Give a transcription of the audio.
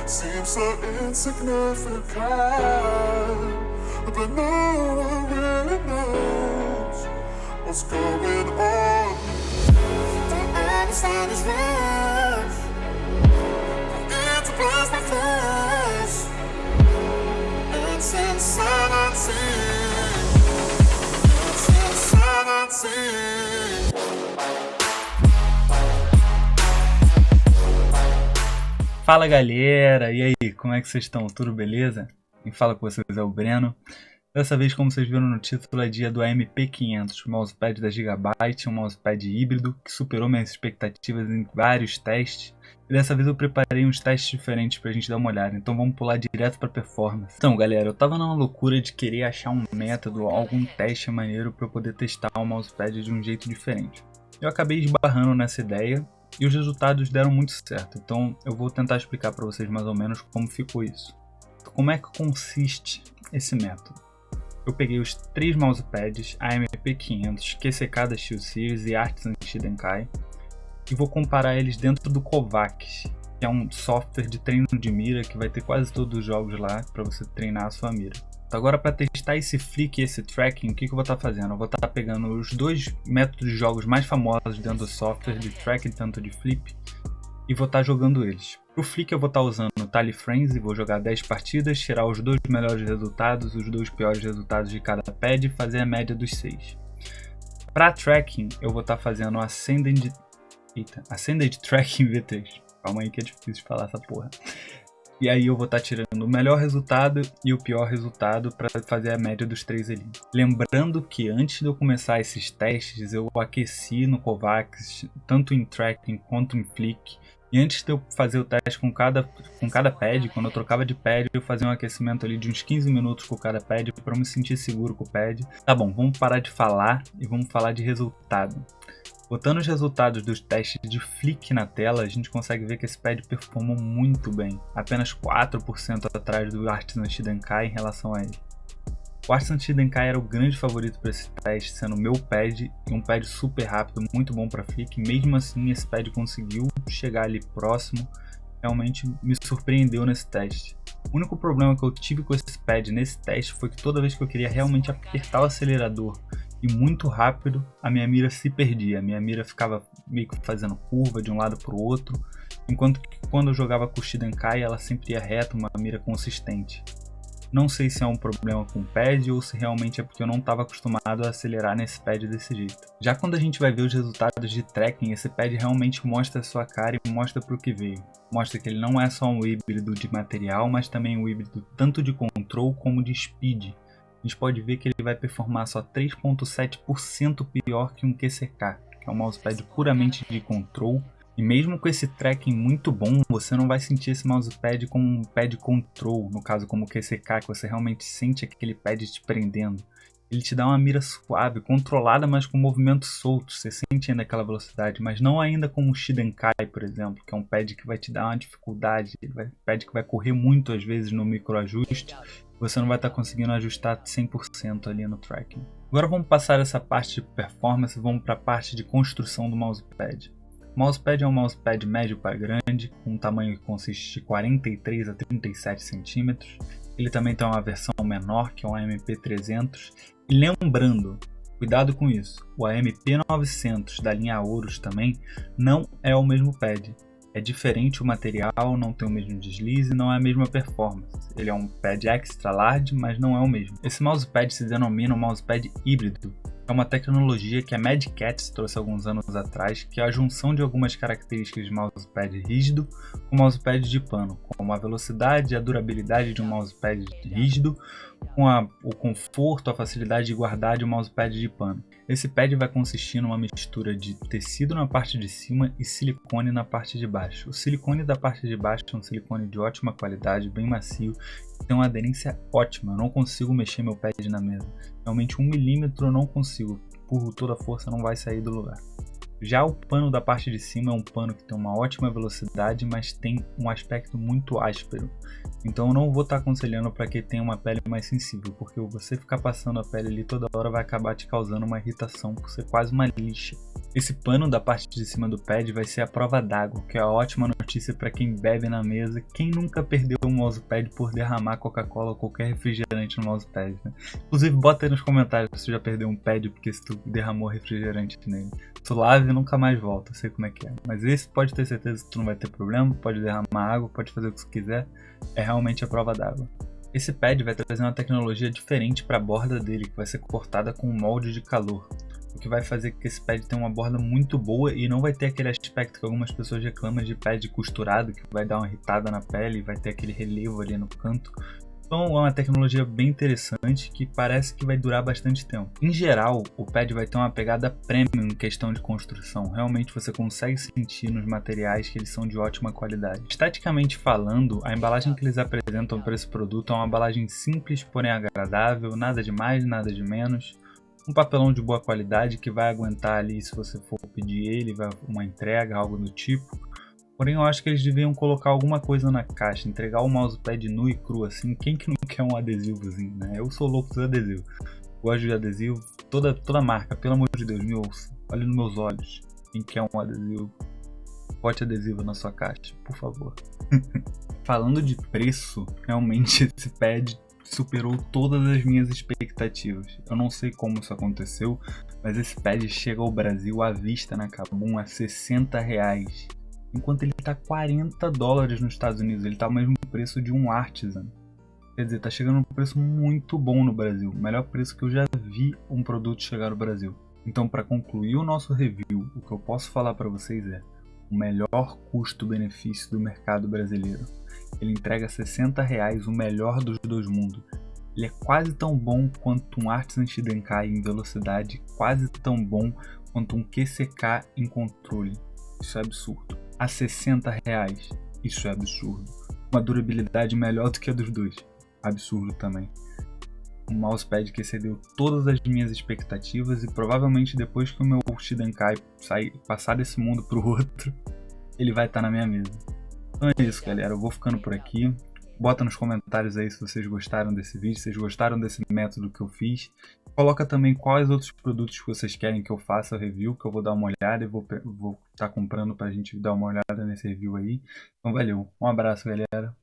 seems so insignificant, but no one really knows what's going on. Don't understand this love. It's a plastic face. It's insanity. It's insanity. Fala galera, e aí, como é que vocês estão? Tudo beleza? Quem fala com vocês é o Breno. Dessa vez, como vocês viram no título, é dia do AMP500, o mousepad da Gigabyte, um mousepad híbrido que superou minhas expectativas em vários testes. E dessa vez eu preparei uns testes diferentes pra gente dar uma olhada, então vamos pular direto pra performance. Então galera, eu tava numa loucura de querer achar um método, algum teste maneiro pra eu poder testar o mousepad de um jeito diferente. Eu acabei esbarrando nessa ideia e os resultados deram muito certo, então eu vou tentar explicar para vocês mais ou menos como ficou isso. Como é que consiste esse método? Eu peguei os 3 mousepads AMP500, QCK da SteelSeries e Artisan Shidenkai e vou comparar eles dentro do Kovacs, que é um software de treino de mira que vai ter quase todos os jogos lá para você treinar a sua mira. Agora, para testar esse flick e esse tracking, o que eu vou estar fazendo? Eu vou estar pegando os 2 métodos de jogos mais famosos dentro do software de tracking, tanto de flip, e vou estar jogando eles. Para o flick eu vou estar usando o TallyFrames e vou jogar 10 partidas, tirar os 2 melhores resultados, os 2 piores resultados de cada pad e fazer a média dos 6. Para tracking eu vou estar fazendo o Ascended Tracking V3. Calma aí que é difícil de falar essa porra. E aí eu vou estar tirando o melhor resultado e o pior resultado para fazer a média dos 3 ali. Lembrando que antes de eu começar esses testes, eu aqueci no Kovacs, tanto em tracking quanto em flick. E antes de eu fazer o teste com cada pad, quando eu trocava de pad, eu fazia um aquecimento ali de uns 15 minutos com cada pad para eu me sentir seguro com o pad. Tá bom, vamos parar de falar e vamos falar de resultado. Botando os resultados dos testes de flick na tela, a gente consegue ver que esse pad performou muito bem, apenas 4% atrás do Artisan Shidenkai em relação a ele. O Artisan Shidenkai era o grande favorito para esse teste, sendo o meu pad e um pad super rápido, muito bom para flick. Mesmo assim, esse pad conseguiu chegar ali próximo, realmente me surpreendeu nesse teste. O único problema que eu tive com esse pad nesse teste foi que toda vez que eu queria realmente apertar o acelerador e muito rápido, a minha mira se perdia. A minha mira ficava meio que fazendo curva de um lado para o outro, enquanto que quando eu jogava com o Shidenkai ela sempre ia reto, uma mira consistente. Não sei se é um problema com o pad ou se realmente é porque eu não estava acostumado a acelerar nesse pad desse jeito. Já quando a gente vai ver os resultados de tracking, esse pad realmente mostra a sua cara e mostra para o que veio. Mostra que ele não é só um híbrido de material, mas também um híbrido tanto de control como de speed. A gente pode ver que ele vai performar só 3,7% pior que um QCK, que é um mousepad puramente de control. E mesmo com esse tracking muito bom, você não vai sentir esse mousepad como um pad control, no caso como o QCK, que você realmente sente aquele pad te prendendo. Ele te dá uma mira suave, controlada, mas com movimentos soltos, você sente ainda aquela velocidade, mas não ainda como o Shidenkai, por exemplo, que é um pad que vai te dar uma dificuldade, um pad que vai correr muito às vezes no microajuste, você não vai estar conseguindo ajustar 100% ali no tracking. Agora vamos passar essa parte de performance e vamos para a parte de construção do mousepad. O mousepad é um mousepad médio para grande, com um tamanho que consiste de 43 a 37 cm. Ele também tem uma versão menor, que é um AMP300. E lembrando, cuidado com isso, o AMP900 da linha Aorus também não é o mesmo pad. É diferente o material, não tem o mesmo deslize, não é a mesma performance. Ele é um pad extra large, mas não é o mesmo. Esse mousepad se denomina um mousepad híbrido. É uma tecnologia que a Mad Catz trouxe alguns anos atrás, que é a junção de algumas características de mousepad rígido com mousepad de pano, como a velocidade e a durabilidade de um mousepad rígido, com o conforto, a facilidade de guardar de um mousepad de pano. Esse pad vai consistir numa mistura de tecido na parte de cima e silicone na parte de baixo. O silicone da parte de baixo é um silicone de ótima qualidade, bem macio, tem uma aderência ótima. Eu não consigo mexer meu pad na mesa. Realmente 1 milímetro eu não consigo, por toda a força não vai sair do lugar. Já o pano da parte de cima é um pano que tem uma ótima velocidade, mas tem um aspecto muito áspero. Então eu não vou estar aconselhando para quem tem uma pele mais sensível, porque você ficar passando a pele ali toda hora vai acabar te causando uma irritação por ser quase uma lixa. Esse pano da parte de cima do pad vai ser a prova d'água, que é uma ótima notícia para quem bebe na mesa. Quem nunca perdeu um mousepad por derramar Coca-Cola ou qualquer refrigerante no mousepad, né? Inclusive bota aí nos comentários se você já perdeu um pad porque se tu derramou refrigerante nele. Tu lava e nunca mais volta, sei como é que é. Mas esse pode ter certeza que tu não vai ter problema, pode derramar água, pode fazer o que você quiser. É realmente a prova d'água. Esse pad vai trazer uma tecnologia diferente para a borda dele, que vai ser cortada com um molde de calor. O que vai fazer que esse pad tenha uma borda muito boa e não vai ter aquele aspecto que algumas pessoas reclamam de pad costurado, que vai dar uma irritada na pele e vai ter aquele relevo ali no canto. Então é uma tecnologia bem interessante que parece que vai durar bastante tempo. Em geral, o pad vai ter uma pegada premium em questão de construção. Realmente você consegue sentir nos materiais que eles são de ótima qualidade. Esteticamente falando, a embalagem que eles apresentam para esse produto é uma embalagem simples, porém agradável, nada de mais, nada de menos. Um papelão de boa qualidade que vai aguentar ali se você for pedir ele, vai uma entrega, algo do tipo. Porém, eu acho que eles deviam colocar alguma coisa na caixa, entregar o mousepad nu e cru assim. Quem que não quer um adesivozinho, né? Eu sou louco dos adesivos. Gosto de adesivo, toda marca, pelo amor de Deus, me ouça. Olhe nos meus olhos. Quem quer um adesivo, bote adesivo na sua caixa, por favor. Falando de preço, realmente esse pad superou todas as minhas expectativas. Eu não sei como isso aconteceu, mas esse pad chega ao Brasil à vista na Kabum a R$60. Enquanto ele tá $40 nos Estados Unidos, ele tá ao mesmo preço de um Artisan. Quer dizer, tá chegando um preço muito bom no Brasil, o melhor preço que eu já vi um produto chegar no Brasil. Então, para concluir o nosso review, o que eu posso falar para vocês é o melhor custo-benefício do mercado brasileiro. Ele entrega R$60, o melhor dos dois mundos. Ele é quase tão bom quanto um Artisan Shidenkai em velocidade, quase tão bom quanto um QCK em controle. Isso é absurdo. A R$60, isso é absurdo. Uma durabilidade melhor do que a dos dois, absurdo também. Um mousepad que excedeu todas as minhas expectativas e provavelmente depois que o meu Shidenkai passar desse mundo pro outro, ele vai estar na minha mesa. Então é isso, galera, eu vou ficando por aqui. Bota nos comentários aí se vocês gostaram desse vídeo, se vocês gostaram desse método que eu fiz. Coloca também quais outros produtos que vocês querem que eu faça review, que eu vou dar uma olhada e vou estar comprando pra gente dar uma olhada nesse review aí. Então valeu, um abraço, galera.